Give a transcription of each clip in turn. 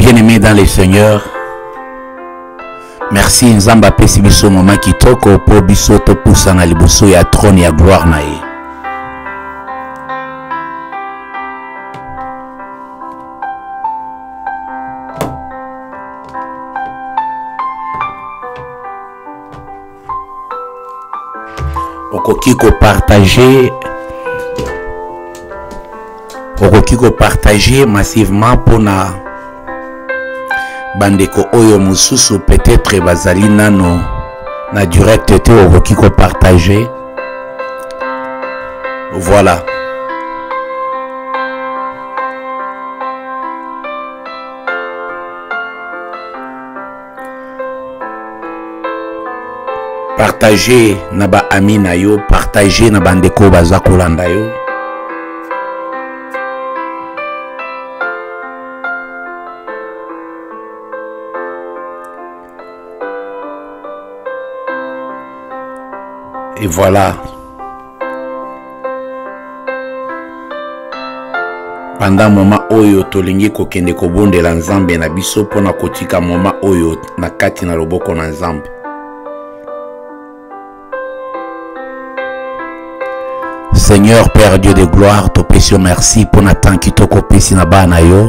Bien-aimés dans les Seigneurs, merci Nzamba pesi biso moment kitoko po biso to poussana liboso ya trône ya gloire na ye. Okoki ko partager massivement pour na bandeko oyo mususu peut-être bazali nano na direct te okoki ko partager. Voilà. Partager na ba ami na yo, partager na bandeko baza kolanda yo. Et voilà. Pendant moment oyo tolingi kokende kobondela Nzambe na biso pona kotika moment oyo na kati na loboko na Nzambe. Seigneur Père Dieu de gloire, te pèsio merci pour na temps qui toko pesi na ba na yo,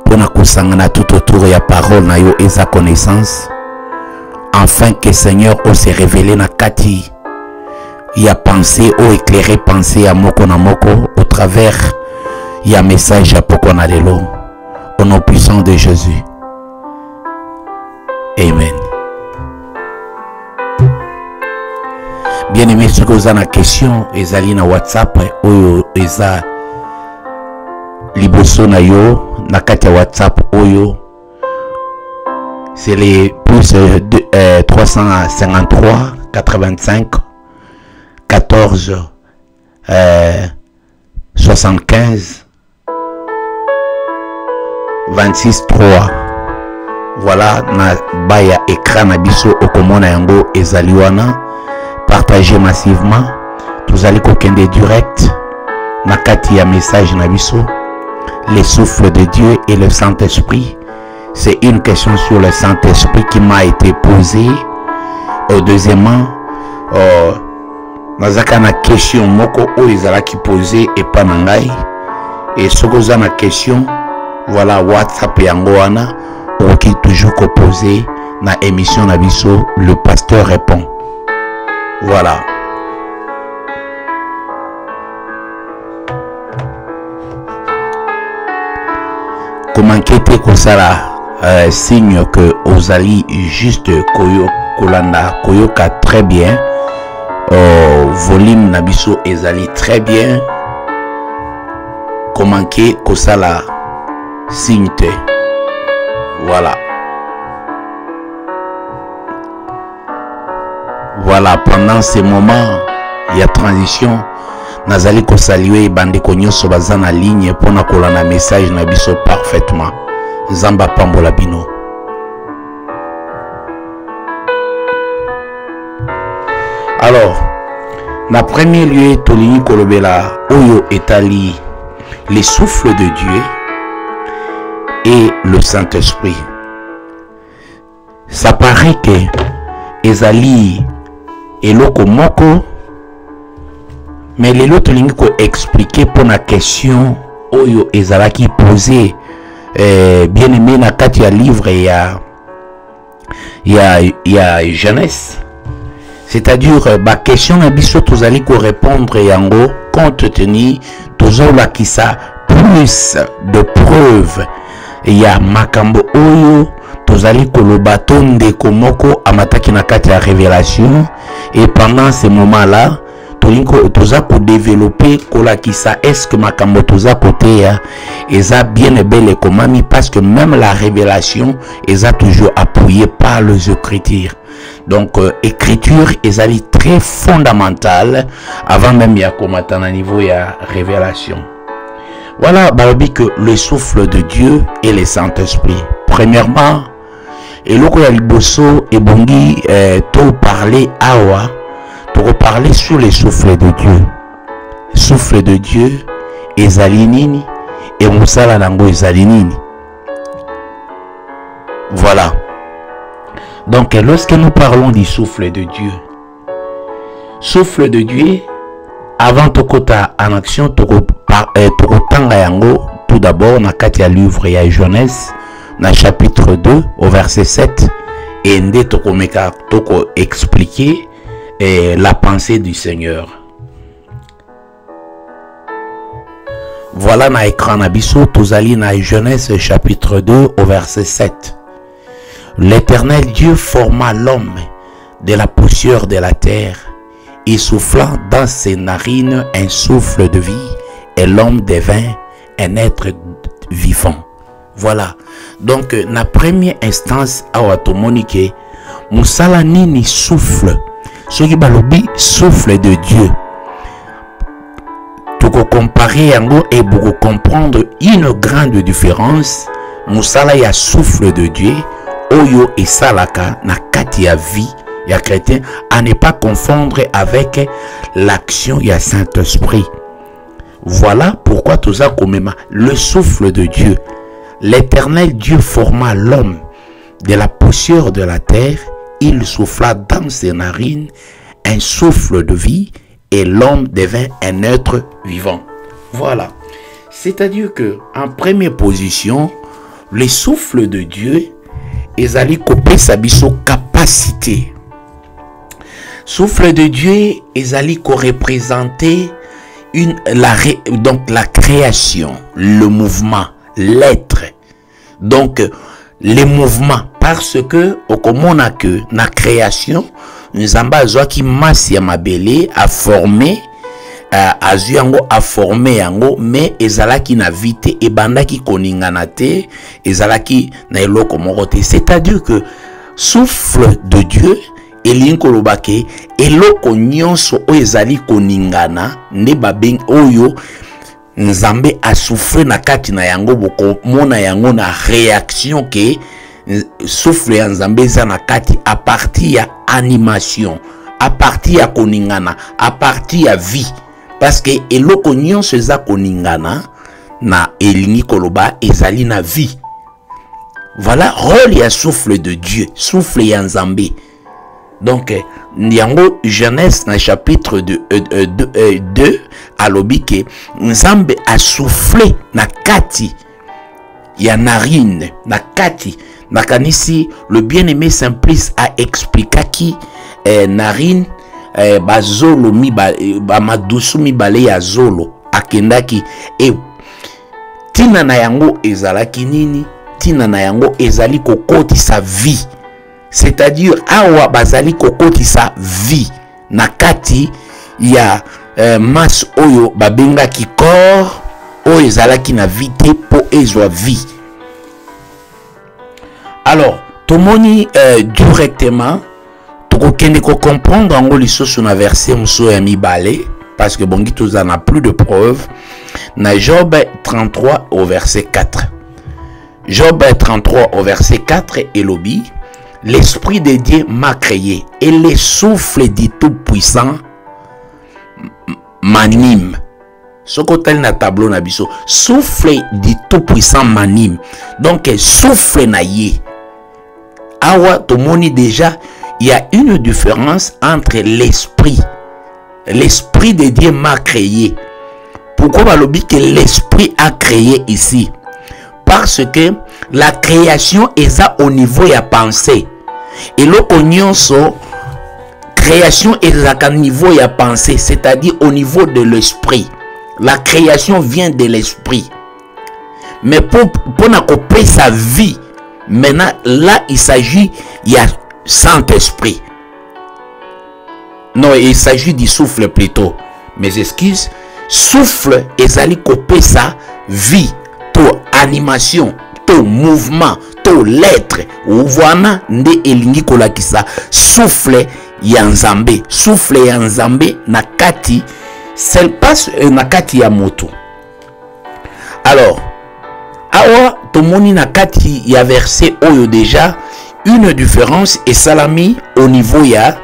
pour na kosangana tout autour ya parole na yo et sa connaissance, afin que Seigneur o se révéler na kati ya pensée o éclairer pensée ya moko na moko au travers ya message ya poko na lelo, au nom puissant de Jésus. Amen. Bien-aimé, ce que vous avez la question, ezali na WhatsApp, oyo eza liboso na yo, na kati ya WhatsApp oyo, c'est les plus 353 85 14 75 26 3. Voilà, na baya écran na biso okomona yango ezali wana. Partagez massivement. Tous allez kokende direct. Nakati ya message na biso. Les souffles de Dieu et le Saint-Esprit. C'est une question sur le Saint-Esprit qui m'a été posée. Deuxièmement, nazaka na question moko o ezala ki posé et pas nangai. Et ce que vous avez na question, voilà WhatsApp yango wana ou qui toujours ko poser na émission na biso, le pasteur répond. Voilà. Comment quitter comme ça là, signe que Ozali juste koyo kolanda koyoka très bien. Volume nabiso ezali très bien. Comment quitter comme ça là, signe te. Voilà. Voilà, pendant ces moments, il y a transition. Nazali ko saluer bandeko nyonso baza na ligne pour na kolana message na biso parfaitement. Nzamba pambola bino. Alors, na premier lieu tolini kolobela oyo etali les souffles de Dieu et le Saint-Esprit. Ça paraît que ezali eloko moko, mais les autres lignes ko expliquer pour la question oyo ezalaki posé bien aimé na kati ya livre ya Genèse, c'est-à-dire ba question na biso tozali ko répondre yango compte tenu tozola kisa plus de preuves ya makambo oyo tozali koloba tonde komoko amataki na kati ya révélation. Et pendant ce moment-là, toza ko développer kolakisa est-ce que makambo toza côté ya eza bien et belle komami, parce que même la révélation eza toujours appuyée par les écritures. Donc écriture ezali très fondamentale avant même ya komata na niveau ya révélation. Voilà, balobi que le souffle de Dieu et le Saint-Esprit. Premièrement, et loko ya liboso et bongi to parler awa, to reparler sur les souffles de Dieu. Souffle de Dieu ezali nini et musala nango ezali nini. Voilà. Donc, lorsque nous parlons du souffle de Dieu, avant de kota en action, tout d'abord, na kati ya livre ya Genèse, na chapitre 2, au verset 7, et nde toko expliquer la pensée du Seigneur. Voilà na écran nabiso, tozali na Genèse chapitre 2, au verset 7. L'Éternel Dieu forma l'homme de la poussière de la terre et souffla dans ses narines un souffle de vie, et l'homme devint un être vivant. Voilà. Donc, na première instance, awa tomonike, musala nini souffle. Ce qui balobi souffle de Dieu. Toko comparer yango et pour comprendre une grande différence, musala ya souffle de Dieu, oyo et salaka na kati ya vie ya chrétien, à ne pas confondre avec l'action ya Saint-Esprit. Voilà pourquoi tout ça comme le souffle de Dieu. L'Éternel Dieu forma l'homme de la poussière de la terre, il souffla dans ses narines un souffle de vie, et l'homme devint un être vivant. Voilà. C'est-à-dire que en première position, le souffle de Dieu ezali kopé sabiso capacité. Souffle de Dieu ezali ko représenter donc la création, le mouvement, l'être. Donc les mouvements, parce que au komona que na création nzamba azwa ki masi ya mabele a formé azwi yango a formé yango, mais ezalaki na vite e bandaki koningana te, ezalaki na eloko moko te. C'est-à-dire que souffle de Dieu elingi koloba ke eloko nyonso oyo ezali koningana nde babeng oyo nzambe a soufflé na kati na yango, boko mona yango na réaction ke souffle ya nzambe eza na kati a partir ya animation, a partir ya koningana, a partir ya vie. Parce que eloko nyonso eza koningana na elingi koloba ezali na vie. Voilà rôle ya souffle de Dieu, souffle ya nzambe. Donc yango Genèse na chapitre 2 alobi ke nzambe a soufflé na kati ya narine, na kati nakanisi le bien-aimé Simplice a expliqué ki narine bazolo madusu mibale ya zolo akendaki e tina na yango ezalaki nini? Tina na yango ezali kokoti sa vie. C'est-à-dire awa bazali kokoti sa vie na kati ya mas oyo babenga ki corps oyo ezalaki na vie te po ezwa vie. Alors tomoni directement tokokende ko comprendre ngo lisusu na verset muso ya mibale, parce que bongi tous en a plus de preuves na Job 33 au verset 4. Job 33 au verset 4 elobi: l'esprit de Dieu m'a créé et le souffle du Tout-Puissant m'anime. Ce côté na tableau na biso, souffle du Tout-Puissant m'anime. Donc souffle na ye. Awa tomoni déjà il y a une différence entre l'esprit. L'esprit de Dieu m'a créé. Pourquoi balobi que l'esprit a créé ici? Parce que la création est au niveau de la pensée. Et l'opinion création est au niveau de la pensée, c'est-à-dire au niveau de l'esprit. La création vient de l'esprit. Mais pour couper sa vie, maintenant là il s'agit, il y a Saint-Esprit. Non, il s'agit du souffle plutôt. Mes excuses. Souffle ezali couper sa vie, ton animation, ton mouvement, ton l'être. Voilà nde elingi kolakisa souffle ya nzambe. Souffle ya nzambe na kati sel passe na kati ya moto. Alors awa tomoni na kati ya verset oyo déjà une différence et salami au niveau ya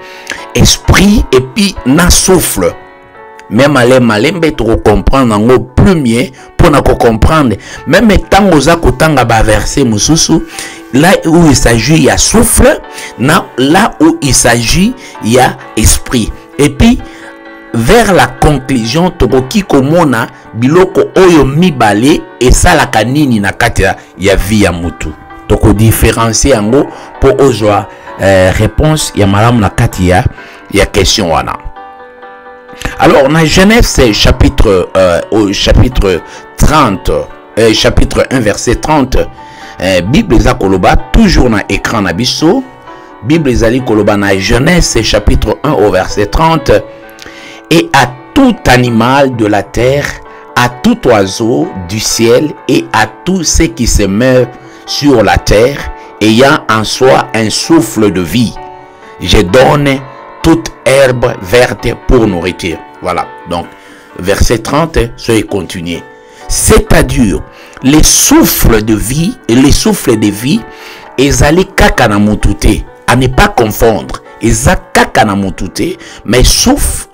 esprit et puis na souffle. Même à malembe to comprendre en plus mieux pour pour comprendre. Même tant aux akotanga ba verset mususu, là où il s'agit, il y a souffle, là où il s'agit, il y a esprit. Et puis, vers la conclusion, tokoki komona biloko oyo mibale et ça la kanini na katia ya vie ya mutu. Toko différencier yango pour ozwa réponse ya malamu na katia ya question wana. Alors, dans Genèse chapitre, au chapitre 30, chapitre 1, verset 30, Bible za koloba, toujours dans l'écran na biso, Bible zali koloba na Genèse chapitre 1 au verset 30, et à tout animal de la terre, à tout oiseau du ciel et à tout ce qui se meut sur la terre, ayant en soi un souffle de vie, je donne toute herbe verte pour nourriture. Voilà, donc verset 30, soyez continuez. C'est-à-dire, les souffles de vie, et les souffles de vie, ezali kaka na mutute, à ne pas confondre. Eza kaka na mutute, mais souffle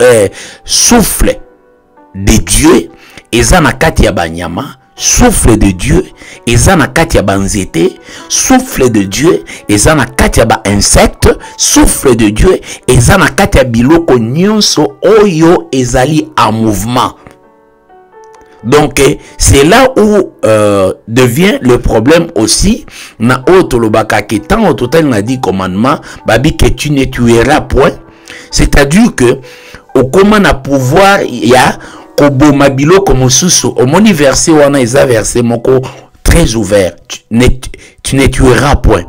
de Dieu, eza na kati ya banyama. Souffle de Dieu, eza na kati ya banzete. Souffle de Dieu, eza na kati ya ba insecte. Souffle de Dieu, eza na kati ya biloko nyonso oyo ezali en mouvement. Donc c'est là où devient le problème aussi. Na auto lobaka ke tant au total n'a dit commandement, babi que tu ne tueras point. C'est-à-dire que au comment na pouvoir il y a koboma biloko mosusu au moni verset wana eza verset moko très ouvert, tu ne tueras point.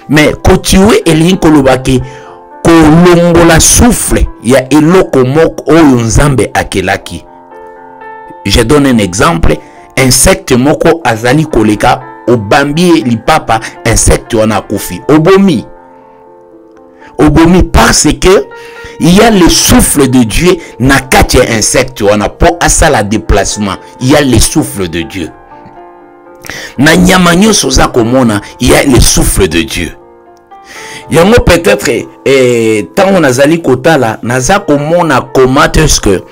Mais ko tuer elin kolobaki kolongola souffle ya eloko moko oyo nzambe akelaki. Je donne un exemple, insecte moko azali koleka obambi lipapa, insecte wana kufi obomi parce que il y a le souffle de Dieu na kati ya insecte wana po asala déplacement. Il y a le souffle de Dieu. Na nyama nyonso za komona, il y a le souffle de Dieu. Yango peut-être tant on azali kotala naza komona comment est-ce que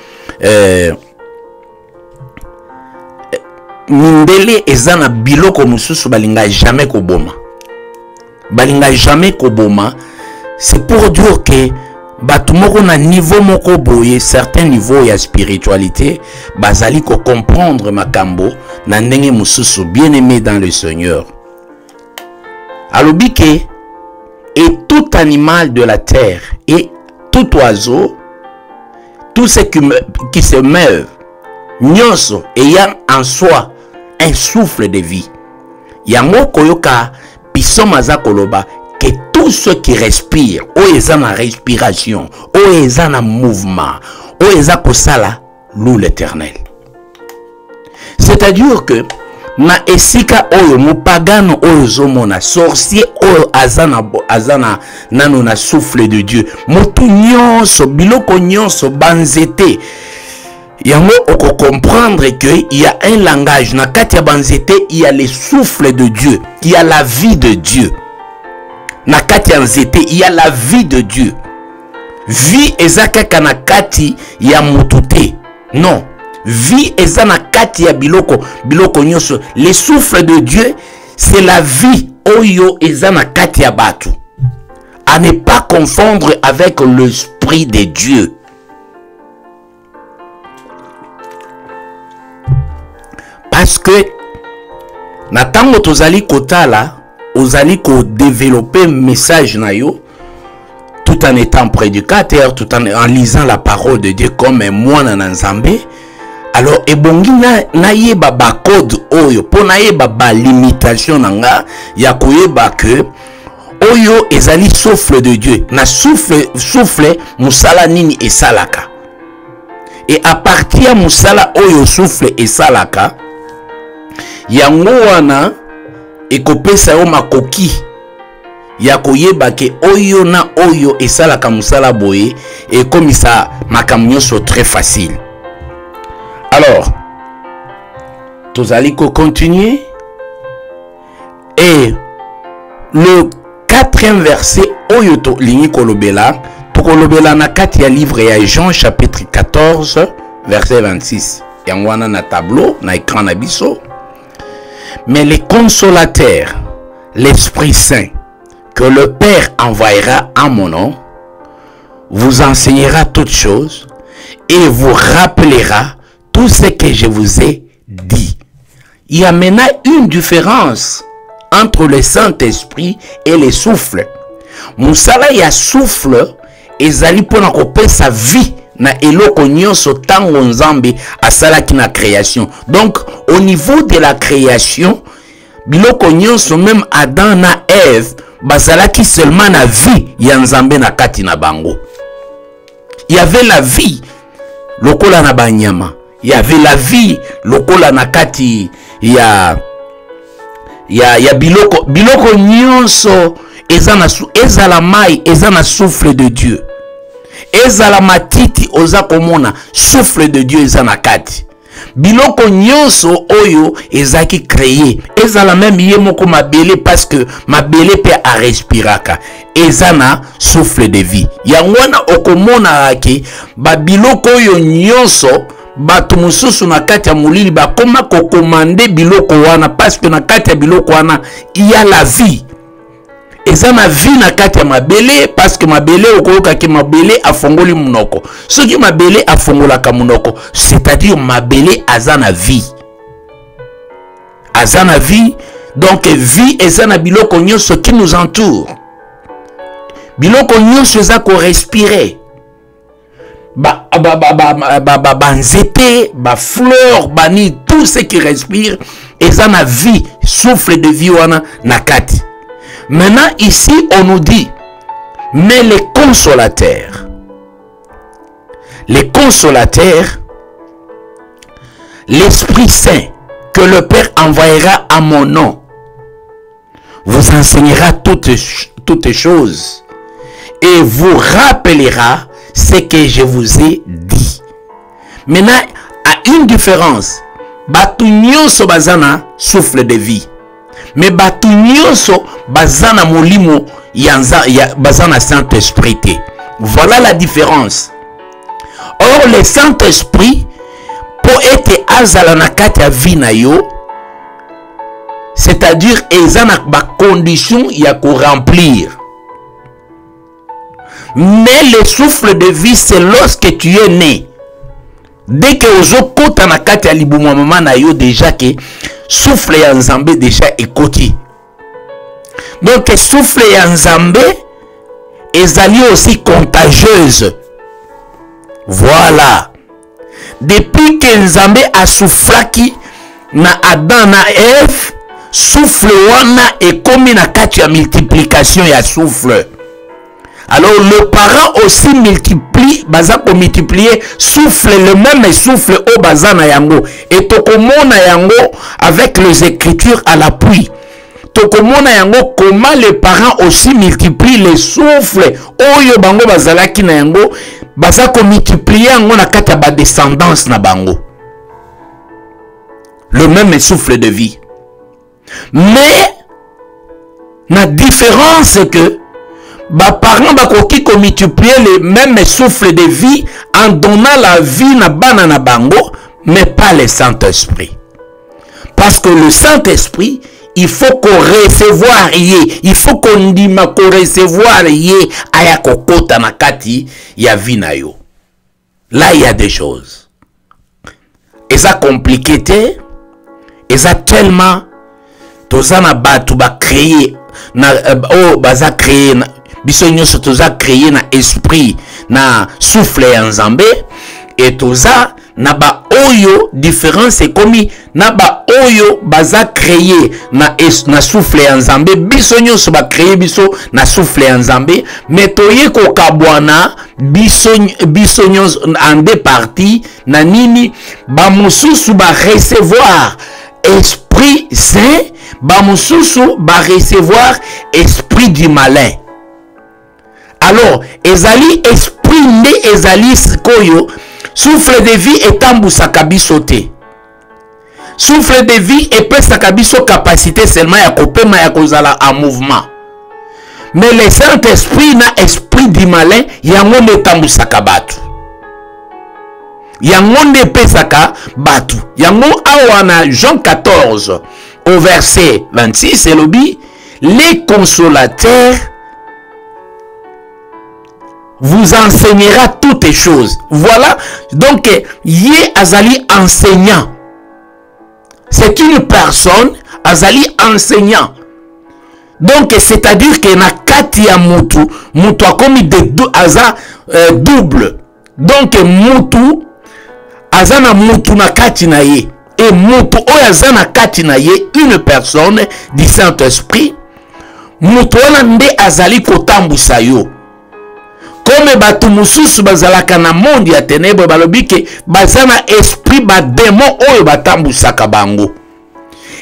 mindele ezana biloko mususu balinga jamais koboma. Balinga jamais koboma. C'est pour dire que batumoko na niveau moko boye, certains niveaux ya spiritualité bazali ko comprendre makambo na ndenge mususu bien aimé dans le Seigneur. Alobike et tout animal de la terre et tout oiseau, tout ce qui se meut, nyonso ayant en soi un souffle de vie. Yango koyoka biso maza koloba que tout ce qui respire, o eza na respiration, o eza na mouvement, o eza kosala loue l'Éternel. C'est-à-dire que na esika oyo mupagano oyo zomona sorcier oyo azana nano na souffle de Dieu, motu nyonso biloko nyonso banzete. Yango oko comprendre que il y a un langage na kati ya banzete, il y a le souffle de Dieu, il y a la vie de Dieu. Na kati ya nzete, il y a la vie de Dieu. Vie ezaka kana kati ya mutute. Non. Vie ezana kati ya biloko nyonso. Le souffle de Dieu, c'est la vie oyo ezana kati ya batu. À ne pas confondre avec l'esprit de Dieu. Parce que na tango tozali kotala, ozali ko développer message na yo tout en étant prédicateur, tout en lisant la parole de Dieu comme moi na nzambe. Alors ebongi na yeba ba code oyo po na yeba ba limitation nanga ya koyeba que oyo ezali souffle de Dieu. Na souffle musala nini esalaka. Et à partir musala oyo souffle esalaka, yango wana ekopesa yo makoki ya koyeba ke oyo na oyo esalaka musala boye et comme ça makambo nyonso très facile. Alors tozali ko continuer et le 4e verset oyo to lingi kolobela to kolobela na kati ya livre ya Jean chapitre 14 verset 26. Yangwana na tableau, na écran na biso. Mais les consolateurs, l'Esprit Saint, que le Père envoyera en mon nom, vous enseignera toutes choses et vous rappellera tout ce que je vous ai dit. Il y a maintenant une différence entre le Saint-Esprit et le souffle. Moussala ya souffle ezali pona kopesa vie na eloko nyonso tango nzambe asalaki na création. Donc au niveau de la création, biloko nyonso même Adam na Ève bazalaki seulement na vie ya nzambe na kati na bango. Il y avait la vie lokola na banyama. Il y avait la vie lokola na kati ya biloko nyonso ezala mai ezana souffle de Dieu. Ezala matiti oza komona souffle de Dieu ezana kati. Biloko nyonso oyo ezaki créé. Ezala même ye moko mabele parce que mabele pe a respiraka. Ezana souffle de vie. Yangwana okomona ake ba biloko oyo nyonso bato mususu na kati ya mulili bakoma kokomande biloko wana parce que na kati ya biloko wana il y a la vie. Ezana vie na kati ya mabele parce que mabele okoyoka ke mabele afongoli munoko. Soki mabele afongolaka munoko, c'est-à-dire mabele azana vie. Azana vie, donc vie ezana biloko nyonso qui nous entoure. Biloko nyonso eza ko respirer. Nzete, fleur, bani, tout ce qui respire, ezana vie, souffle de vie wana na kati. Maintenant, ici, on nous dit, mais les consolateurs, l'Esprit Saint, que le Père envoyera à mon nom, vous enseignera toutes choses et vous rappellera ce que je vous ai dit. Maintenant, à une différence, batu nyonso bazana souffle de vie. Mais batu nyonso bazana molimo bazana Saint-Esprit. Voilà la différence. Or le Saint-Esprit pour être azala na kati ya vie na yo, c'est-à-dire ezana ba condition ya ko remplir. Mais le souffle de vie c'est lorsque tu es né. Dès que ozokota na kati ya libuma mama na yo déjà que souffle ya nzambe déjà ekoti. Donc souffle ya nzambe ezali aussi contagieuse. Voilà. Depuis que nzambe a soufflaki na Adam na Ève, souffle wana ekomi na kati ya multiplication ya souffle. Alors le parent aussi multiplie, bazako multiplier souffle, le même souffle au bazana yango. Et tokomona yango avec les écritures à l'appui. Tokomona yango comment les parents aussi multiplient les souffles. Oyo bango bazalaki na yango, bazako multiplier yango na kati ya ba descendance na bango. Le même souffle de vie. Mais la différence que ba parents bakoki ko multiplier les mêmes souffles de vie en donnant la vie na bana na bango, mais pas le Saint-Esprit. Parce que le Saint-Esprit, il faut qu'on recevoir yé, il faut qu'on dima qu'on recevoir yé aya kokota na kati ya vie na yo. Là il y a des choses. Et ça compliqué te, et ça tellement tozana batu ba créer na baza créer na biso nyonso toza créer na esprit na souffle ya nzambe et toza na ba oyo différence ekomi na ba oyo baza créer na souffle ya nzambe biso nyonso ba créer biso na souffle ya nzambe mais toye ko kabwana biso nyonso en deux parties na nini ba mususu ba recevoir esprit saint ba mususu ba recevoir esprit du malin. Alors, ezali esprit nde ezali sikoyo souffle de vie etambusaka biso te. Souffle de vie epesaka biso capacité seulement ya kopema ya kozala en mouvement. Mais le Saint-Esprit na esprit du malin yango etambusaka bato. yango nde pesaka batu. Yango awa na Jean 14 au verset 26 elobi les consolateurs vous enseignera toutes les choses. Voilà, donc yé azali enseignant. C'est une personne azali enseignant. Donc c'est-à-dire que na kati ya mutu a commis aza double. Donc mutu aza na mutu na kati na ye, et mutu oyo aza na kati na ye une personne du Saint-Esprit. Mutu wana nde azali kotambusa yo. Comme batu mususu bazalaka na monde ya ténèbres balobi ke bazana esprit ba démon oyo batambusaka bango.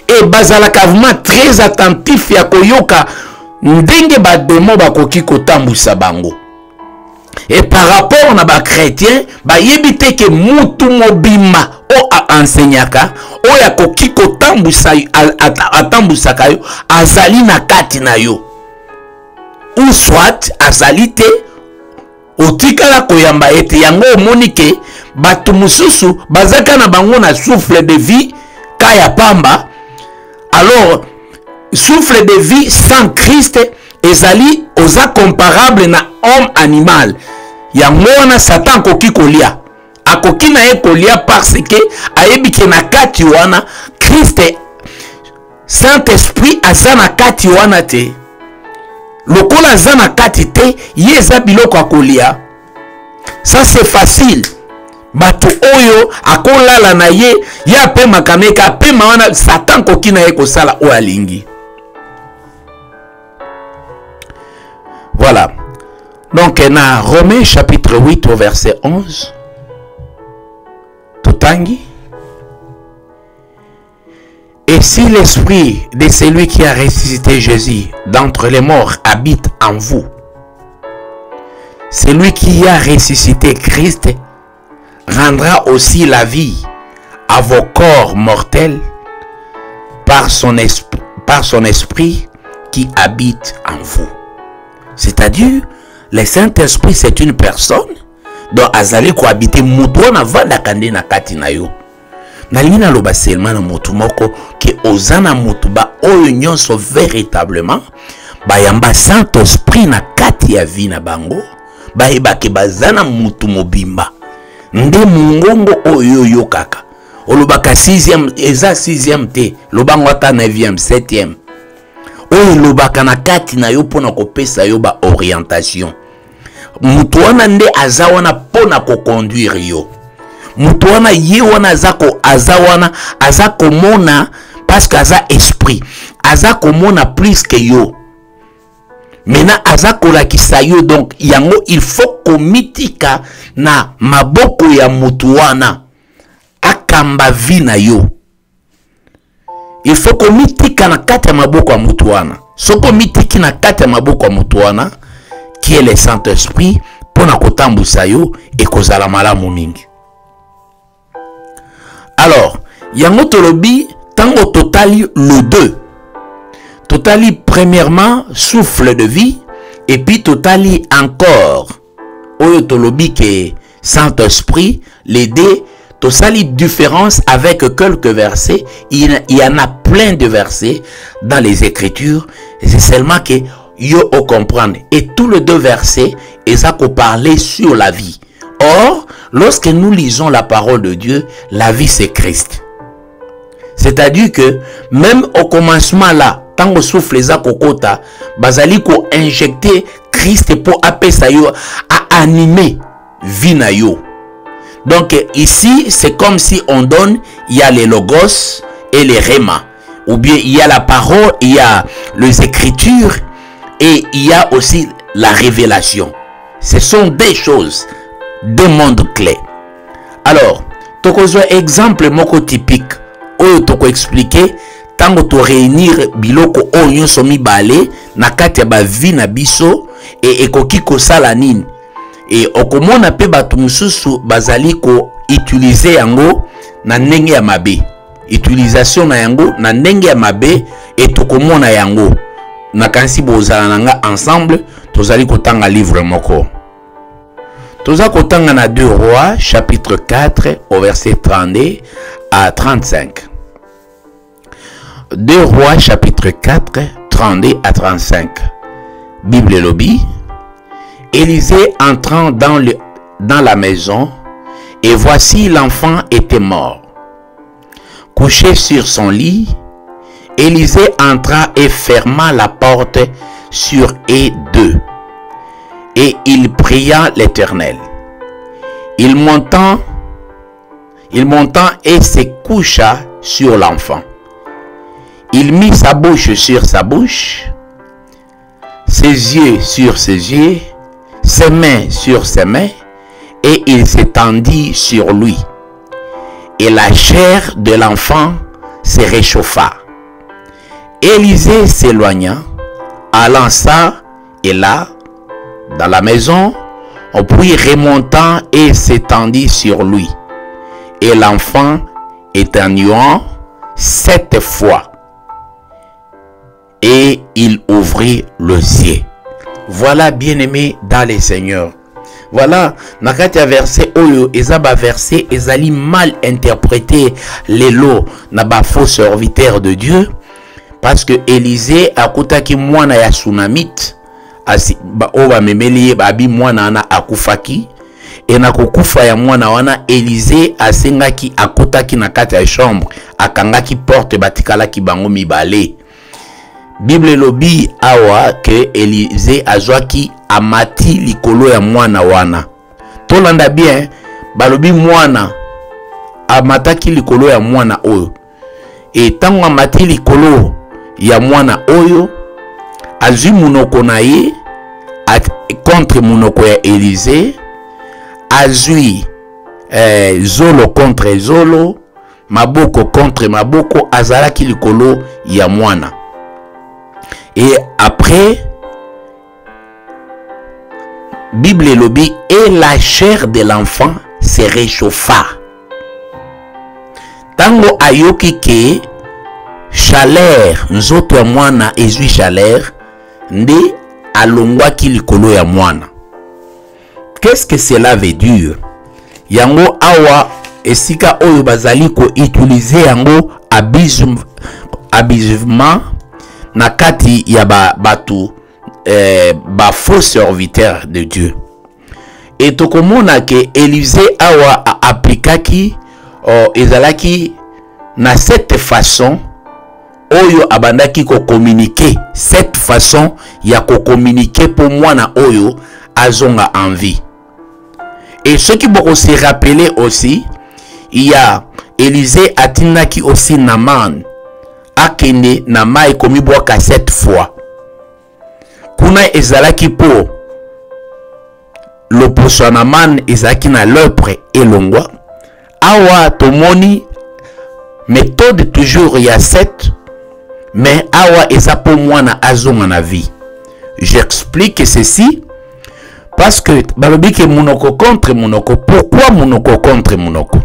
Et bazalaka vraiment très attentif ya koyoka ndenge ba démon bakoki kotambusa bango. Et par rapport na ba chrétien ba yebite ke mutu mobima o a enseignaka o ya koki kotambusa atambusaka yo azali na kati na yo. Ou soit azali te otikala koyamba ete yango omonike batu mususu bazaka na bango na souffle de vie kaya pamba. Alors souffle de vie sans Christ ezali oza comparable na homme animal. Yango wana Satan koki kolia akoki na ye kolia parce que ayebi ke na kati wana Christ Saint-Esprit aza na kati wana te. Lokola aza na kati te ye eza biloko akolia. Ça c'est facile. Batu oyo akolala na ye ya pe makameka pe mawana Satan koki na ye kosala o alingi. Voilà. Donc na Romains chapitre 8 au verset 11. Totangi. Et si l'esprit de celui qui a ressuscité Jésus d'entre les morts habite en vous, celui qui a ressuscité Christ rendra aussi la vie à vos corps mortels par son esprit qui habite en vous. C'est-à-dire, le Saint-Esprit c'est une personne dont azali ko habiter mutu na vanda kande na kati na yo. Na lina loba seulement na mutu moko ke ozana mutu ba oyo nyonso véritablement ba yamba Saint-Esprit na kati ya vie na bango ba ebake bazana mutu mobimba nde mungongo oyo yo kaka olobaka 6e eza 6e te lobango ata 9e 7e oyo lobaka na kati na yo pona kopesa yo ba orientation. Mutu wana nde aza wana pona ko conduire yo. Mutu wana ye wana aza komona parce que aza esprit aza komona plus que yo. Maintenant aza kolakisa yo, donc yango il faut komitika na maboko ya mutu wana akamba vina yo. Il faut komitika na kati ya maboko ya mutu wana. Soko mitiki na kati ya maboko ya mutu wana qui est le Saint-Esprit pona kotambusa yo et kozala malamu mingi. Alors, yango tolobi tango totali le 2. Totali premièrement souffle de vie et puis totali encore oyo tolobi que Saint-Esprit les deux tosali différence avec quelques versets. Il y en a plein de versets dans les Écritures et c'est seulement que yo au comprendre et tous les deux versets ils ont parlé sur la vie. Or, lorsque nous lisons la parole de Dieu, la vie c'est Christ. C'est-à-dire que même au commencement là, tant que souffle les akokota, bazali ko injecter Christ pour apesa yo à animer vie na yo. Donc ici, c'est comme si on donne, il y a les logos et les rémas. Ou bien il y a la parole, il y a les écritures et il y a aussi la révélation. Ce sont des choses, deux mondes clés. Alors, tokozo exemple moko typique oyo toko expliquer tango to réunir biloko oyo nyonso mibale na kati ya ba vie na biso et ekoki kosala nini. Et okomona pe batu mususu bazali ko utiliser yango na ndenge ya mabe. Utilisation na yango na ndenge ya mabe et tokomona yango na kansi bozala nanga ensemble tozali kotanga livre moko. Toza kotanga na 2 Rois chapitre 4 au verset 32 à 35. 2 Rois chapitre 4 32 à 35. Bible lobby. Élisée entrant dans la maison, et voici l'enfant était mort. Couché sur son lit, Élisée entra et ferma la porte sur eux deux. Et il pria l'Éternel. Il monta et se coucha sur l'enfant. Il mit sa bouche sur sa bouche, ses yeux sur ses yeux, ses mains sur ses mains, et il s'étendit sur lui. Et la chair de l'enfant se réchauffa. Élisée s'éloigna, allant ça et là, dans la maison, puis remontant et s'étendit sur lui. Et l'enfant éternuant 7 fois. Et il ouvrit les yeux. Voilà, bien-aimé dans les seigneurs. Voilà, nakati verset oyo ezaba verset ezali mal interprété les lots na ba faux serviteur de Dieu, parce que Élisée akutaki mwana ya Sunamite asi ba oba memeli babi mwana na akufaki, et na kokufa ya mwana wana Élisée asengaki akutaki na kati ya chambre, akangaki porte batikalaki bango mibale. Bible lobi awa que Élisée azwaki amati likolo ya mwana wana. Tolanda bien, balobi mwana amataki likolo ya mwana oyo. Et tango amati likolo ya mwana oyo, azwi munoko na ye contre munoko ya Élisée, azwi zolo contre zolo, maboko contre maboko, azalaki likolo ya mwana. Et après, Bible lobby, et la chair de l'enfant se réchauffa. Tango ayoki ke chaleur, nzoto ya mwana ezui chaleur, nde alongwaki likolo ya mwana. Qu'est-ce que cela veut dire? Yango awa esika oyo bazali ko utiliser yango abusivement na kati ya batu ba faux serviteur de Dieu. Et tokomona ke Élisée awa a aplikaki ezalaki na cette façon oyo abandaki ko communiquer, cette façon ya ko communiquer pour mwana oyo azonga en vie. Et ce qui peut se rappeler aussi, il y a Élisée atinaki aussi Naman akende na mai komi boka 7 fois. Kuna ezalaki po l'opposition Naman ezalaki na lepre elongwa. Awa tomoni méthode toujours il y a 7, mais awa eza po mwana azonga na vie. J'explique ceci parce que balobi ke monoko contre monoko. Pourquoi monoko contre monoko?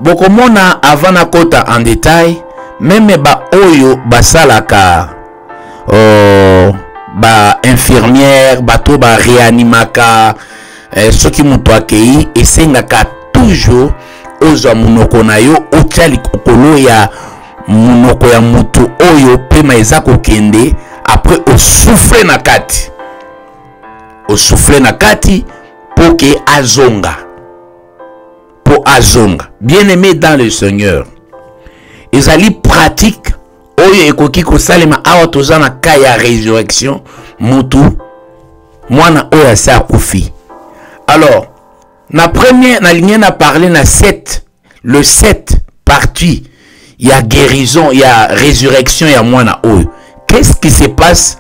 Bokomona avant na kota en détail, même ba oyo basalaka ba infirmière, bato ba réanimaka, soki muto akei esengaka toujours oza monoko na yo otiali kokolo ya monoko ya mutu oyo pema eza kokende, après osouffle na kati. Osouffle na kati pour que azonga. Pour azonga. Bien-aimé dans le Seigneur. Ezali pratique oyo ekoki kosalema awa toza na ka ya résurrection mutu mwana oyo asa akufi. Alors, na première na ligne na parler na 7, le 7 partie ya guérison, ya résurrection ya mwana oyo. Qu'est-ce qui se passe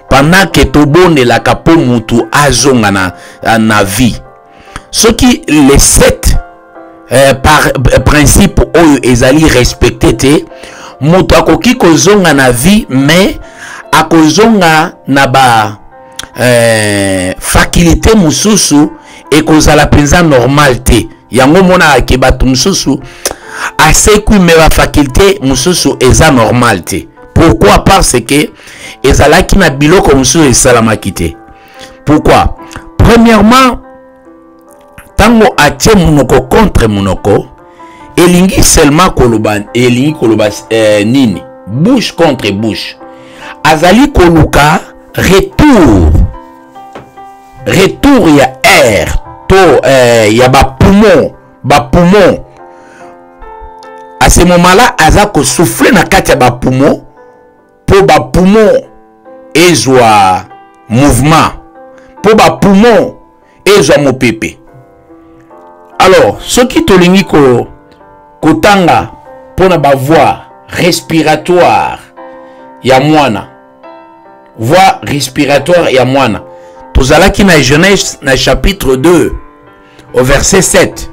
pendant que tobonde la kapo mutu azonga na vie? Ce qui les 7 par principe oyo ezali respecté te, mutu akoki kozonga na vie, mais akozonga na ba faculté mususu et kozala penza normal te. Yango mona ke batu mususu aseku me ba faculté mususu eza normal te. Pourquoi? Parce que ezalaki na biloko mususu esalamaki te. Pourquoi? Premièrement, tango atie monoko contre monoko, elingi seulement koloba, elingi koloba nini, bouche contre bouche. Azali koluka retour ya air to ya ba poumon. À ce moment-là, aza ko souffler na kati ya ba poumon pour ba poumon ezwa mouvement, pour ba poumon ezwa mopepe. Alors, ce qui tolingi ko kotanga pona ba voie respiratoire ya mwana, voie respiratoire ya mwana. Tozalaki na Genèse na chapitre 2 au verset 7.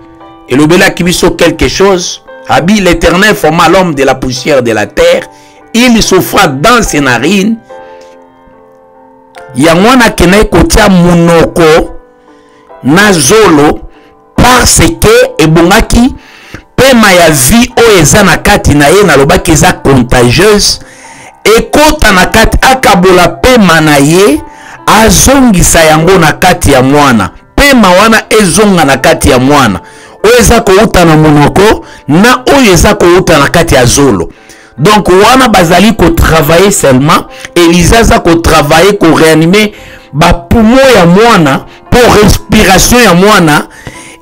Et le bela kibiso quelque chose. Abi l'Éternel forma l'homme de la poussière de la terre. Il souffra dans ses narines. Ya mwana kene kotia munoko na zolo parce que ebongaki pema ya vie o eza na kati na ye na lobaki eza contagieuse. Ekota na kati akabola pema na ye azongisa yango na kati ya mwana. Pema wana ezonga na kati ya mwana. Oyo eza kouta na monoko na oyo eza kouta na kati ya zolo. Donc wana bazali ko travailler seulement. Elisa za ko travailler ko réanimer ba poumon ya mwana pour respiration ya mwana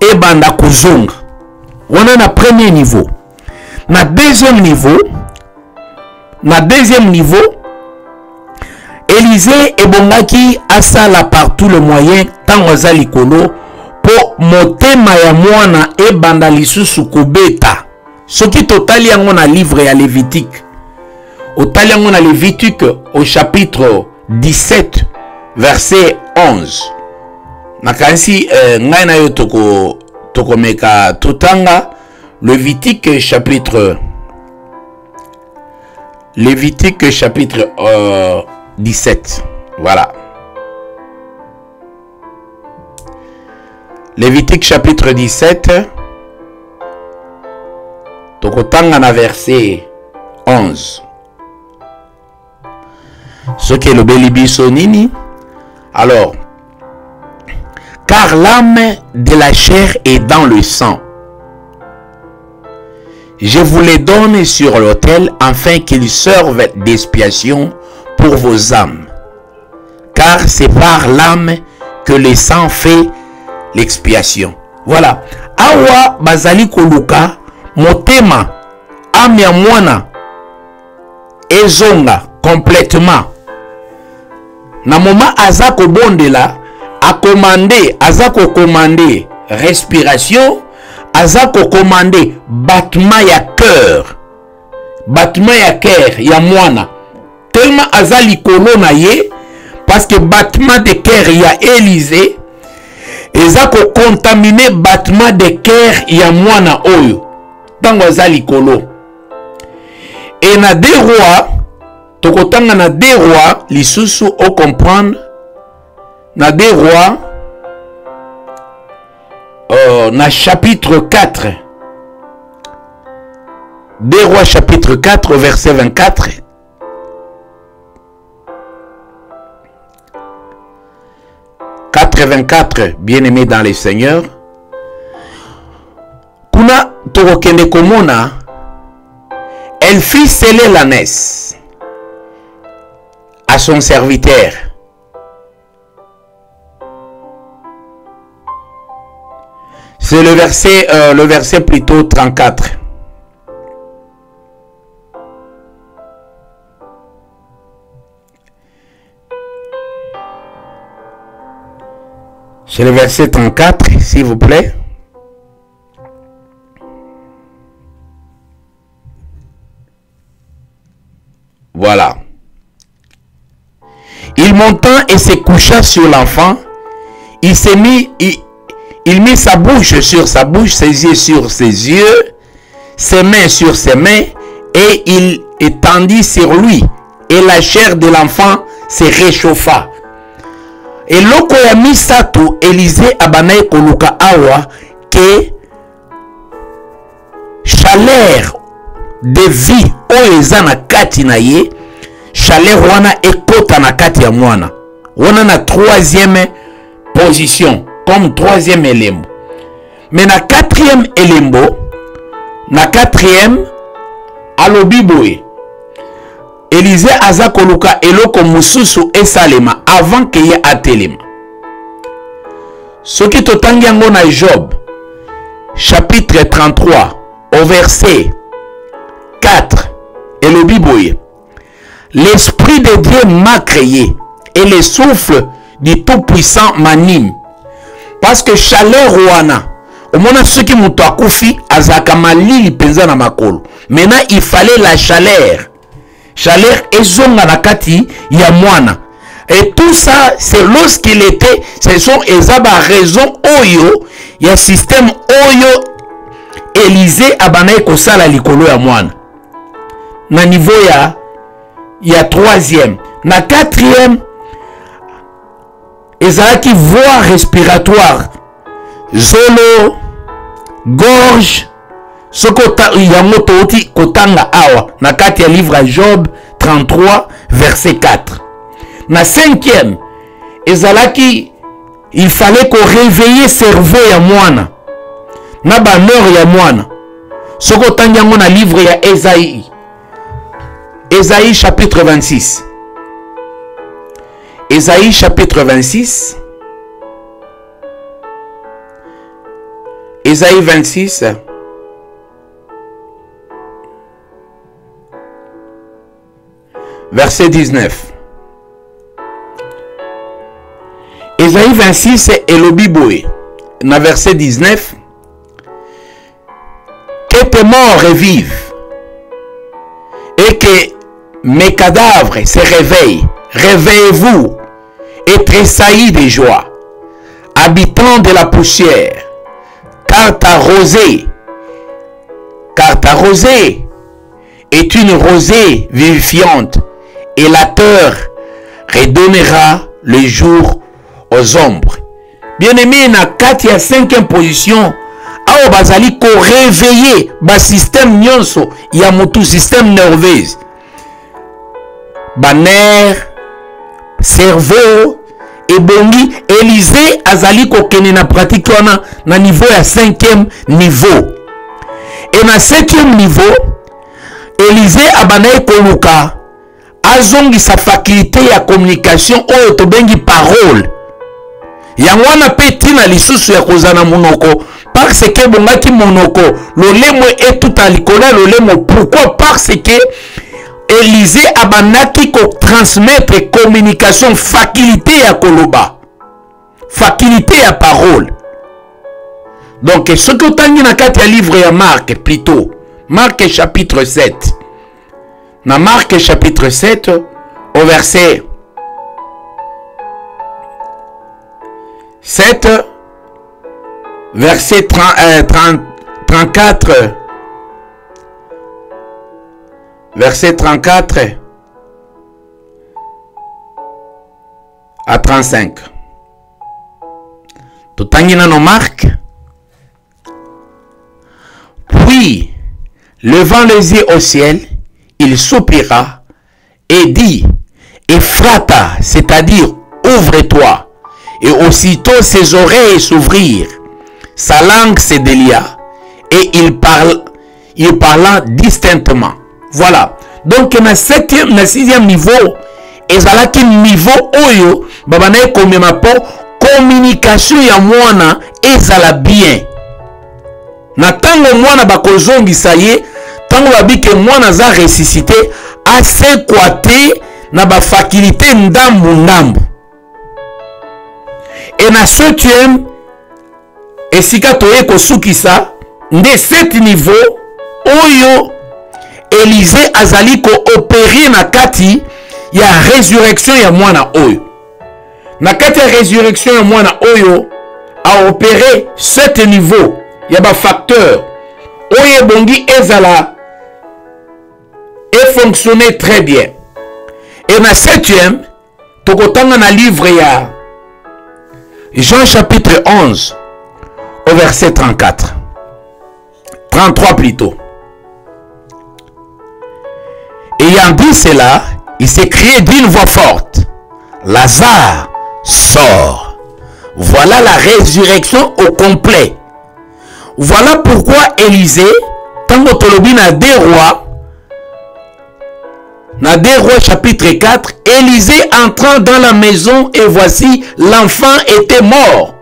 e banda kozonga. Wana na premier niveau. Na deuxième niveau, Élisée ebongaki asala partout le moyen tant oza likolo po motema ya mwana e banda lisusu kobeta. Soki totali yango na livre ya Lévitique. Otali yango na Lévitique au chapitre 17 verset 11. Nakansi ngai na yo toko meka totanga Lévitique chapitre 17. Voilà. Lévitique chapitre 17. Tokotanga na verset 11. Ce qui est le bélibiso nini. Alors, car l'âme de la chair est dans le sang. Je vous les donne sur l'autel afin qu'ils servent d'expiation pour vos âmes. Car c'est par l'âme que le sang fait l'expiation. Voilà. Awa bazali koluka motema ame ya mwana ezonga complètement. Na moment azako bondela azako commandé respiration, azako commandé battement ya cœur. Battement ya cœur ya mwana. Tellement azali kolo na ye parce que battement de cœur ya Élisée ezako contaminé battement de cœur ya mwana oyo. Tango azali kolo. Et na 2 rois, tokotanga na 2 rois, lisusu o comprendre, na 2 rois, na chapitre 4, 2 rois chapitre 4, verset 24, bien-aimés dans les Seigneurs, kuna tokokende komona, elle fit sceller l'ânesse à son serviteur. C'est le verset plutôt 34. C'est le verset 34, s'il vous plaît. Voilà. Il monta et se coucha sur l'enfant. Il mit sa bouche sur sa bouche, ses yeux sur ses yeux, ses mains sur ses mains, et il étendit sur lui. Et la chair de l'enfant se réchauffa. Et loko ya misato Élisée abanaye koluka awa que chaleur de vie oyo eza na kati na ye, chaleur wana ekota na kati ya mwana wana na 3e position comme troisième élément. Mais na quatrième élément, na quatrième, alobi boye, Élisée aza koluka eloko mususu esalema avant que ye atelema. Soki totangi yango na Job, chapitre 33, au verset 4, elobi boye, l'Esprit de Dieu m'a créé et le souffle du Tout-Puissant m'anime. Parce que chaleur wana, au moment ceux qui m'ont akufi, azaka malili penza na makolo. Maintenant, il fallait la chaleur. Chaleur ezonga na kati ya mwana. Et tout ça, c'est lorsqu'il était, ce sont ezaba raison oyo, ya système oyo, Élisée abanaye kosala likolo ya mwana. Na niveau ya troisième. Na quatrième, ezalaki voie respiratoire. Zolo, gorge, sokota yango touti kotanga awa. Na kati ya livre à Job 33, verset 4. Na cinquième, ezalaki, il fallait qu'on réveille cerveau ya mwana. Na banor ya mwana. Sokotanga yango na livre ya Esaïe. Esaïe chapitre 26. Esaïe chapitre 26. Esaïe 26. Verset 19. Esaïe 26 et le Biboé. Dans verset 19. Que tes morts revivent et que mes cadavres se réveillent. Réveillez-vous et tressaillez de joie, habitants de la poussière, car ta rosée est une rosée vivifiante, et la terre redonnera le jour aux ombres. Bien-aimé, na kati ya 5e position, ao bazali ko réveiller ba système nyonso ya mutu, système nerveux, ba nerf, cerveau, ebongi. Élisée azali ko kene na pratique wana na niveau ya 5e niveau. Et na 7e niveau, Élisée abanaye koluka azongi sa faculté ya communication oyo tobengi parole. Yangwana peti na lisusu ya kozana monoko, parce que bongaki monoko lolemo et tout à likola lolemo. Pourquoi? Parce que Élisée abanaki ko transmettre communication, faculté ya koloba, faculté ya parole. Donc ce que tangi na kati ya livre ya Marc, plutôt Marc chapitre 7. Dans Marc chapitre 7 au verset 7, verset 34, verset 34 à 35. Totangina no Marc. Puis, levant les yeux au ciel, il soupira et dit, Ephrata, c'est-à-dire ouvre-toi. Et aussitôt ses oreilles s'ouvrirent, sa langue se délia et il parla distinctement. Voilà. Donc, na 7e, na 6e niveau, ezalaki niveau oyo, babanaye komema po communication ya mwana ezala bien. Na tango mwana bakozongisa ye, tango babike mwana za ressuscité, asekwate na ba faculté ndambu ndambu. Et na 7e, esika toye kosukisa, nde 7 niveau oyo Élisée azali ko opérer na kati ya résurrection ya mwana oyo. Na kati ya résurrection ya mwana oyo a opéré 7 niveaux ya ba facteur oyo bongi ezala et fonctionner très bien. Et na 7e, tokotanga na livre ya Jean chapitre 11 au verset 34. 33 plutôt. Ayant dit cela, il s'est crié d'une voix forte, Lazare, sort. Voilà la résurrection au complet. Voilà pourquoi Élisée, tango tolobi na 2 Rois chapitre 4, Élisée entrant dans la maison et voici l'enfant était mort,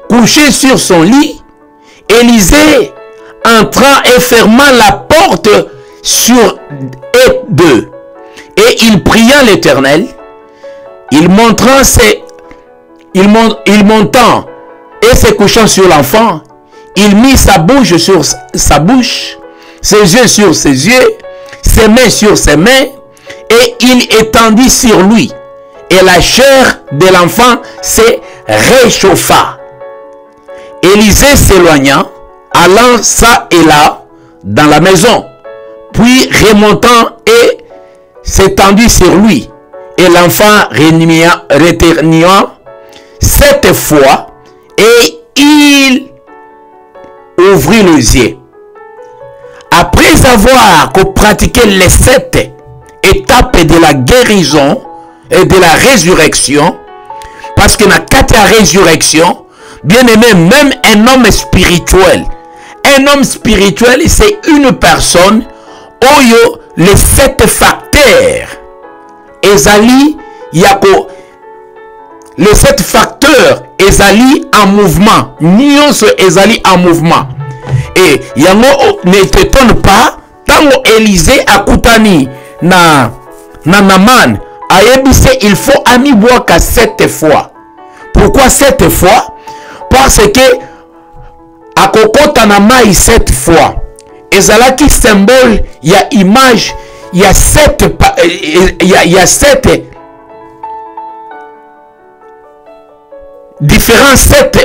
couché sur son lit. Élisée entrant et fermant la porte sur eux deux. Et il pria l'Éternel, il montant et se couchant sur l'enfant, il mit sa bouche sur sa bouche, ses yeux sur ses yeux, ses mains sur ses mains, et il étendit sur lui. Et la chair de l'enfant se réchauffa. Élisée s'éloigna, allant ça et là dans la maison, puis remontant et s'étendit sur lui. Et l'enfant réternua 7 fois, et il ouvrit les yeux. Après avoir pratiqué les 7 étapes de la guérison et de la résurrection, parce que dans la résurrection, bien aimé, même un homme spirituel, c'est une personne où les 7 facteurs ezali yako, les 7 facteurs ezali en mouvement, nyonso ezali en mouvement. Et yango ne t'étonne pas, tango Élisée akutani na Naman ayebise, il faut amiboaka 7 fois. Pourquoi 7 fois? Parce que akokota na mai 7 fois ezalaki symbole, ya image, ya 7 différents 7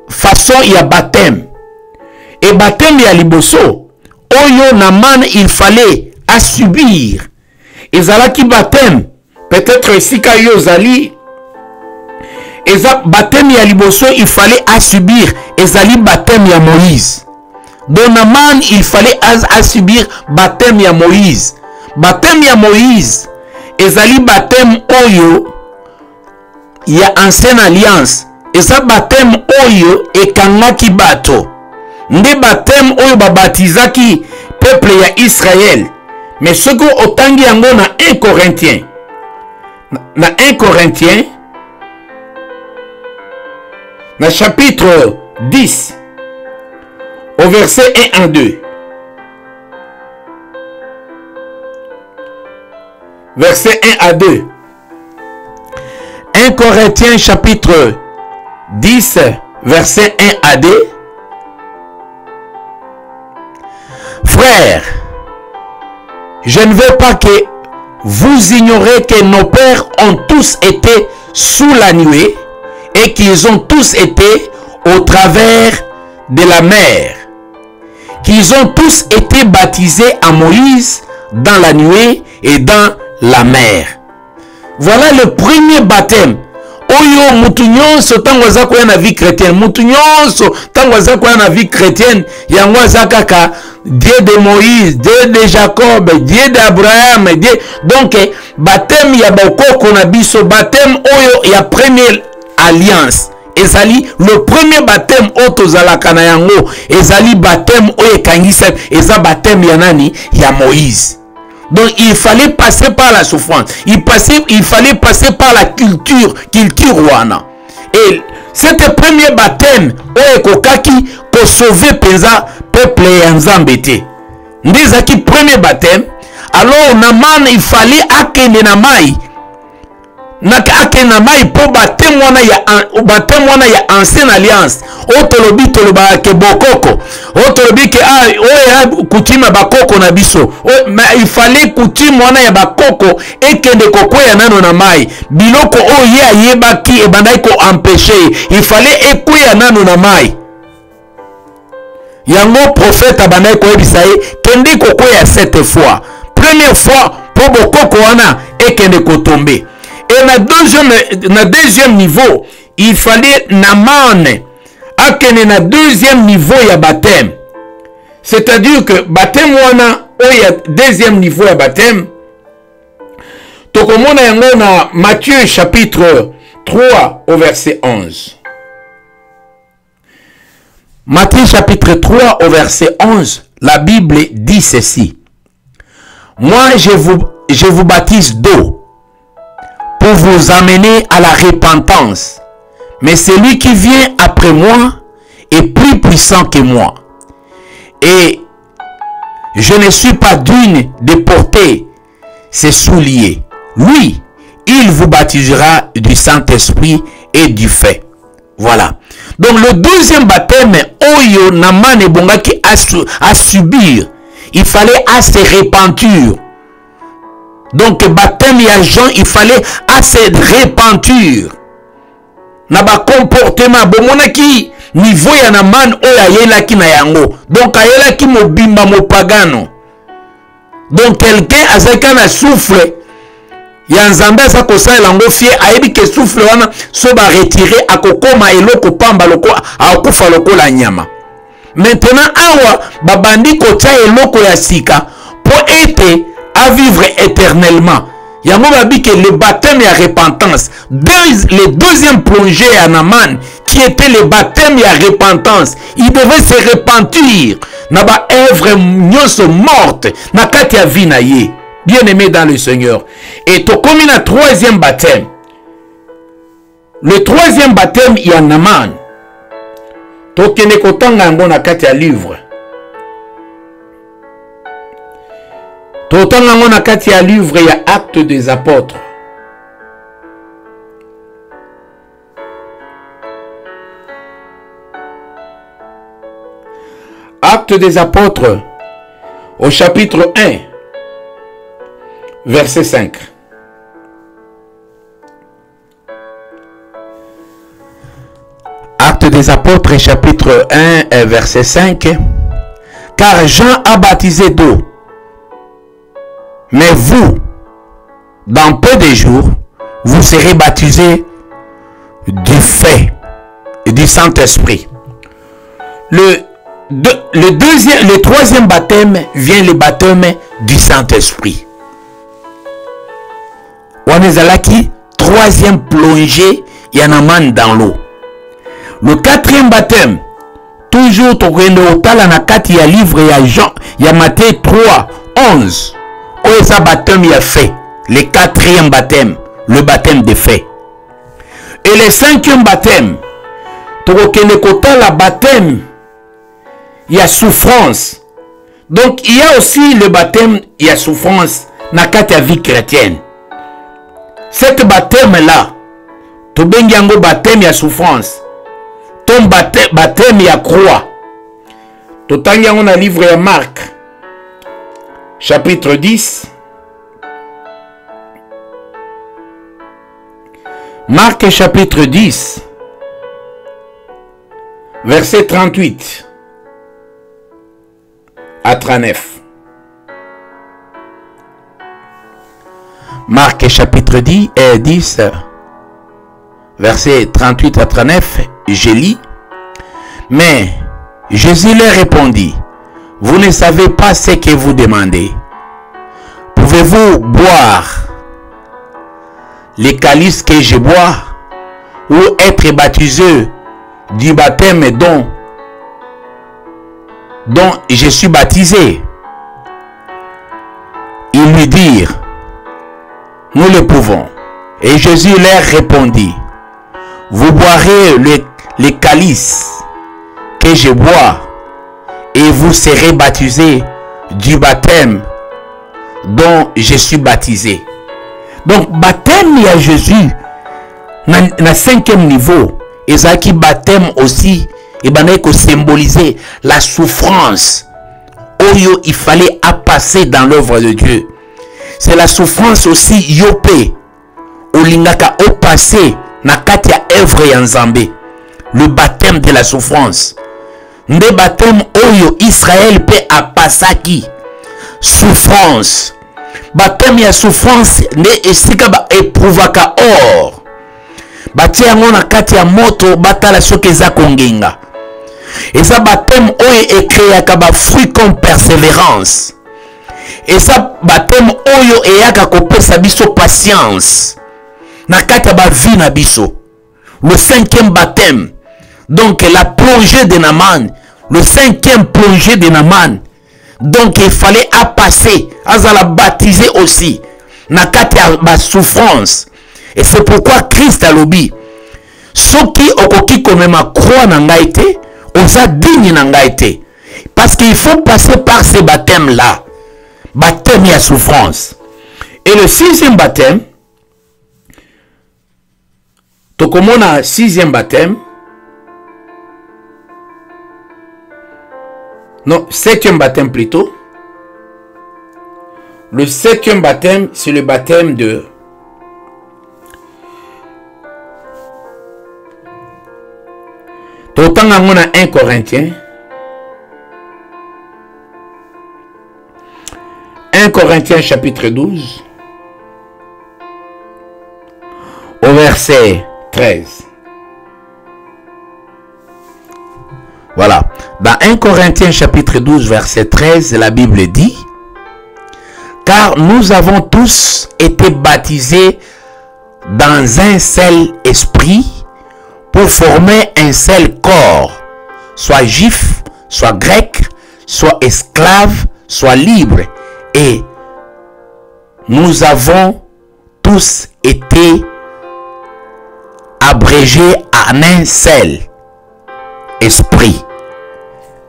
façons ya baptême. Et baptême ya liboso oyo Naman il fallait à subir ezalaki baptême, peut-être sika yo zali eza baptême ya liboso il fallait à subir ezali baptême ya Moïse. Donc Naman il fallait à subir baptême ya Moïse. Baptême ya Moïse ezali baptême oyo ya ancienne alliance, eza baptême oyo ekangaki bato, nde baptême oyo babatizaki peuple ya Israël. Mais ce que otangi yango na 1 Corinthiens, na 1 Corinthiens na chapitre 10 au verset 1 à 2. Verset 1 à 2. 1 Corinthiens chapitre 10 verset 1 à 2. Frères, je ne veux pas que vous ignorez que nos pères ont tous été sous la nuée et qu'ils ont tous été au travers de la mer, qu'ils ont tous été baptisés à Moïse dans la nuée et dans la mer. Voilà le premier baptême. Oyo mutu nyonso tango aza koya na vie chrétienne, mutu nyonso tango aza koya na vie chrétienne, yango aza kaka Dieu de Moïse, Dieu de Jacob, Dieu d'Abraham, Dieu. Donc baptême ya bokoko na biso, baptême oyo ya première alliance. Ezali le premier baptême otozalaka na yango, ezali baptême oyo ekangisa, eza baptême ya nani? Ya Moïse. Donc il fallait passer par la souffrance, il fallait passer par la culture wana. Et c'était premier baptême oyo kokaki ko sauver penza peuple ya Nzambe te. Ndezaki premier baptême. Alors Naman il fallait akende na mai. Akende na mai po baptême wana ya ancienne alliance. Otolobi toloba ke bokoko. Otolobi ke oya kutima bakoko na biso. Mais il fallait kutima wana ya bakoko ekende kokwea nano na mai. Biloko oye ayebaki ebandai ko empêcher. Il fallait ekwea nano na mai. Yango prophète abandai ko ebisaye kende kokwea 7 fois. Première fois po bokoko wana ekende kotombe. Et na deuxième niveau, il fallait Naman akene na deuxième niveau ya baptême. C'est-à-dire que baptême wana oya deuxième niveau ya baptême. Tokomona yango na Matthieu chapitre 3 au verset 11. Matthieu chapitre 3 au verset 11, la Bible dit ceci. Moi, je vous baptise d'eau pour vous amener à la repentance. Mais celui qui vient après moi est plus puissant que moi. Et je ne suis pas digne de porter ses souliers. Lui, il vous baptisera du Saint-Esprit et du feu. Voilà. Donc le deuxième baptême, Oyo Naman Bongaki à subir, il fallait à se repentir. Donc baptême et Jean, il fallait à se repentir. Naba comportement, bomonaki niveau ya Naman oya yela ki na yango. Donc ayela ki mobimba mopagano. Donc quelqu'un azaka na souffle. Ya nzambe sa kosa elango fie ayebi ke souffle wana so ba retirer akokoma eloko pamba loko akufa loko la nyama. Maintenant awa babandi kotia eloko ya sika pour être à vivre éternellement. Yango babi que le baptême et la repentance, le deuxième plongée à Naman qui était le baptême et la repentance, il devait se repentir. Naba œuvre nyonso morte na kati ya vie na ye. Bien-aimé dans le Seigneur. Et to comme un troisième baptême. Le troisième baptême, il y a Naman. To kene kotanga ngo na kati ya livre. To tanga ngo na kati ya livre ya Actes des Apôtres. Actes des Apôtres au chapitre 1. Verset 5. Actes des Apôtres, chapitre 1, verset 5. Car Jean a baptisé d'eau. Mais vous, dans peu de jours, vous serez baptisés du feu et du Saint-Esprit. Le troisième baptême vient le baptême du Saint-Esprit. Wanezalaki, troisième plongée, Yanaman dans l'eau. Le quatrième baptême, toujours Tokende Otala Nakati ya livre ya Jean, ya Matthieu 3, 11. Oesa baptême ya fait. Le quatrième baptême, le baptême de fait. Et le cinquième baptême, Tokende Kotala baptême, il y a souffrance. Donc il y a aussi le baptême, il y a souffrance, Nakati ya vie chrétienne. Cet baptême-là, tu bengiango baptême ya souffrance, ton baptême ya croix. Tu tangiango na livre ya Marc, chapitre 10. Marc chapitre 10, verset 38 à 39. Marc chapitre 10, verset 38 à 39, je lis. Mais Jésus leur répondit, vous ne savez pas ce que vous demandez. Pouvez-vous boire les calices que je bois ou être baptisé du baptême dont je suis baptisé? Ils lui dirent, nous le pouvons. Et Jésus leur répondit, vous boirez les calices que je bois et vous serez baptisés du baptême dont je suis baptisé. Donc, baptême à Jésus, na cinquième niveau, et ça qui baptême aussi, et ben symboliser la souffrance. Oyo, il fallait passer dans l'œuvre de Dieu. C'est la souffrance aussi yopé. Olingaka au passé, na katia œuvre yanzambe. Le baptême de la souffrance. Le baptême oyo Israël peut pasaki. Souffrance. Baptême ya souffrance ne esika ba eprouvaka or. Batia ngona katia moto batala soki eza kongenga. Et ça baptême oyo ekreaka ba fruit comme persévérance. Et ça baptême oyo eyaka kopesa biso patience. Na kati ba vie na biso. Le cinquième baptême, Donc la plongée de Naaman, le 5e plongée de Naaman. Donc il fallait passer, à la baptiser aussi. Nakati a souffrance. Et c'est pourquoi Christ a lobby. Ceux qui okoki komema croix nangaite, osa digne nangaite. Parce qu'il faut passer par ces baptêmes-là. Baptême à souffrance. Et le 6e baptême, tokomona 6e baptême, non, 7e baptême plutôt. Le 7e baptême, c'est le baptême de Totanga on a 1 Corinthiens. 1 Corinthiens chapitre 12 au verset 13. Voilà. Dans 1 Corinthiens chapitre 12 verset 13, la Bible dit: car nous avons tous été baptisés dans un seul esprit pour former un seul corps, soit juif, soit grec, soit esclave, soit libre. Et nous avons tous été abrégés en un seul esprit.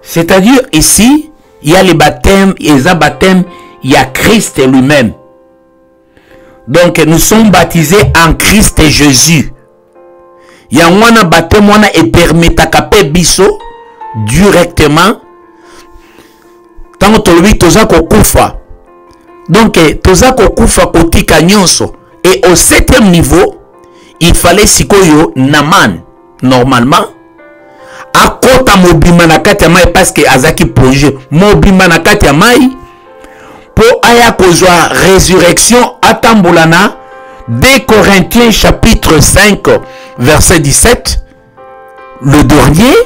C'est-à-dire ici, il y a les baptêmes, il y a Christ lui-même. Donc nous sommes baptisés en Christ et Jésus. Il y a un baptême et permet à biso directement tant que lui toza kokufa. Donc toza kokufa kotika nyonso. Et au 7e niveau, il fallait sikoyo Naaman normalement akota mobima na kati ya mai parce que azaki projet mobima na kati ya mai pour aya kozwa résurrection atambulana. 2 Corinthiens chapitre 5 verset 17, le dernier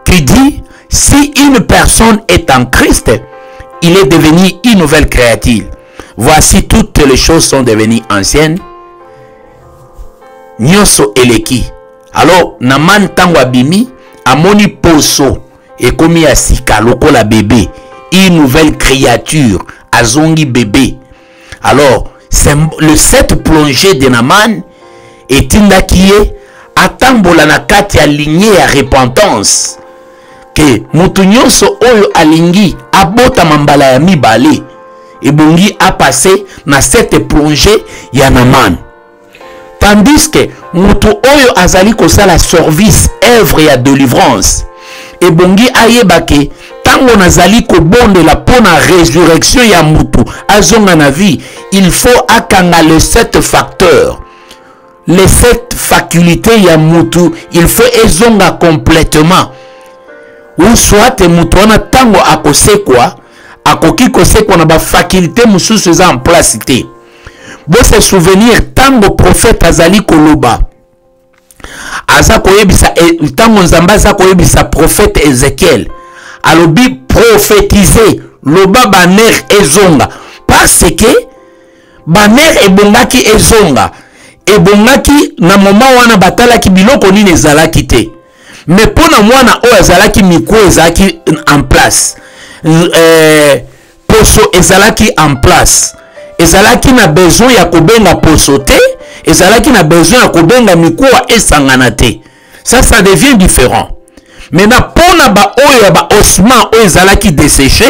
qui dit: si une personne est en Christ, il est devenu une nouvelle créature. Voici, toutes les choses sont devenues anciennes. Nyoso eleki. Alors Naaman tango abimi amoni poso et komi asika lokola bébé, une nouvelle créature azongi bébé. Alors c'est le 7 plongée de Naaman et tindakiye atambola na kati ya lignée ya repentance que mutu nyonso oyo alingi abota mambala ya mibale ebongi a passé na cette plongée ya Naaman. Tandis que mutu oyo azali kosala service œuvre ya délivrance ebongi ayebake tango nazali kobondela pona résurrection ya mutu azonga na vie, il faut akanga les 7 facteurs, les 7 facultés ya mutu, il faut ezonga complètement. Ou soit mutu wana tango akosekwa akoki kosekwa na ba faculté mususu eza en place te. Bo se souvenir tango prophète azali koloba aza koyebisa tango nzamba aza koyebisa prophète Ézéchiel alobi prophétiser loba baner ezonga parce que baner ebongaki ezonga ebongaki na moment wana batalaki biloko nini ezalaki te, mais pona mwana oyo ezalaki mikro ezalaki en place, poso ezalaki en place, ezalaki na besoin ya kobenga poso te, ezalaki na besoin ya kobenga mikro esangana te. Ça devient différent. Maintenant pona ba oyo ba osman oyo ezalaki desséché,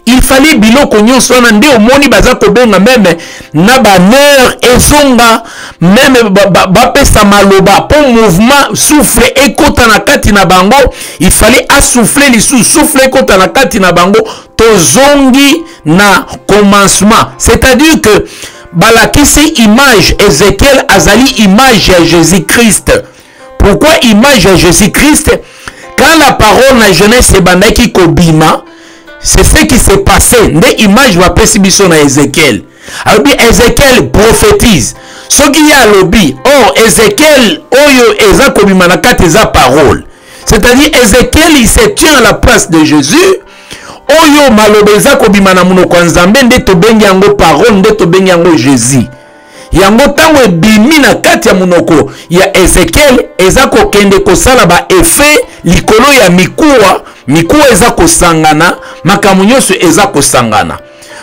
il fallait biloko nyonso na nde omoni baza kobenga même na baner ezonga même bapesa maloba po mouvement souffle ekota na kati na bango, il fallait assouffler lisu souffle ekota na kati na bango tozongi na commencement. C'est-à-dire que balakisi image Ézéchiel azali image ya Jésus-Christ. Pourquoi image ya Jésus-Christ? Quand la parole na jeunesse ebandaki kobima, c'est ce qui s'est passé. Nde image va pesi biso na Ézéchiel. Alors Ézéchiel prophétise. Ce qui y a lobby, oh Ézéchiel oyo eza kobima na kati eza parole. C'est-à-dire Ézéchiel il se tient à la place de Jésus. Oyo maloba eza kobima na munoko nzambe nde tobengi yango parole, nde tobengi yango Jésus. yango tango ebimi na kati ya munoko ya Ezekiel eza kokende kosala ba effet likolo ya mikuwa eza kosangana makambo nyonso eza kosangana.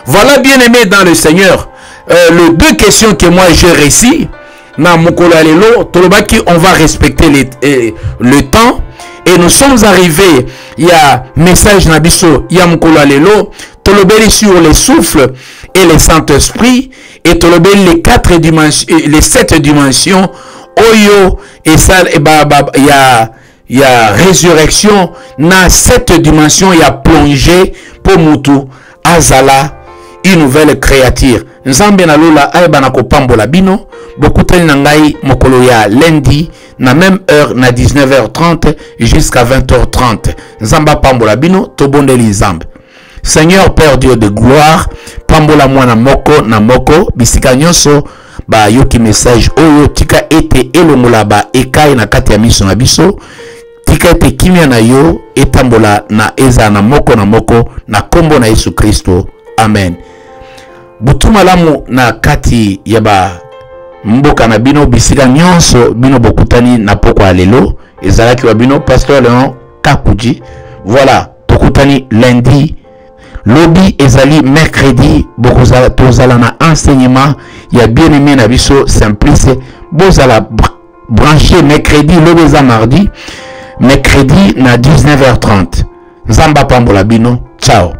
Voilà, bien aimé dans le Seigneur, les deux questions que moi j'ai réussi na mokolo ya lelo tolobaki on va respecter le temps et nous sommes arrivés il y a message na biso ya mokolo ya lelo tolobeli sur le souffle et le Saint-Esprit et tolobeli les 4 dimensions les 7 dimensions oyo et ça y a résurrection na 7 dimensions y a plongé pour mutu azala une nouvelle créature. Nzambe na lola ayeba na kopambola bino bokutani na ngai mokolo ya lundi na même heure na 19h30 jusqu'à 20h30. Nzamba pambola bino tobondeli Nzambe. Seigneur Père Dieu de gloire, pambola mwana moko na moko bisika nyonso ba yoki message oyo tika ete elongola ba ekai na kati ya miso na biso tika ete kimia na yo etambola na eza na moko na kombo na Yesu Kristo. Amen. Butu malamu na kati ya ba mboka na bino bisika nyonso bino bokutani na poko ya lelo ezalaki wa bino Pasteur Léon Kakuji. Voilà, tokutani lundi lobi ezali mercredi bokozala tozala na enseignement ya bien-aimé na biso Simplice bozala branché mercredi lobi eza mardi mercredi na 19h30. Nzamba pambola bino. Ciao.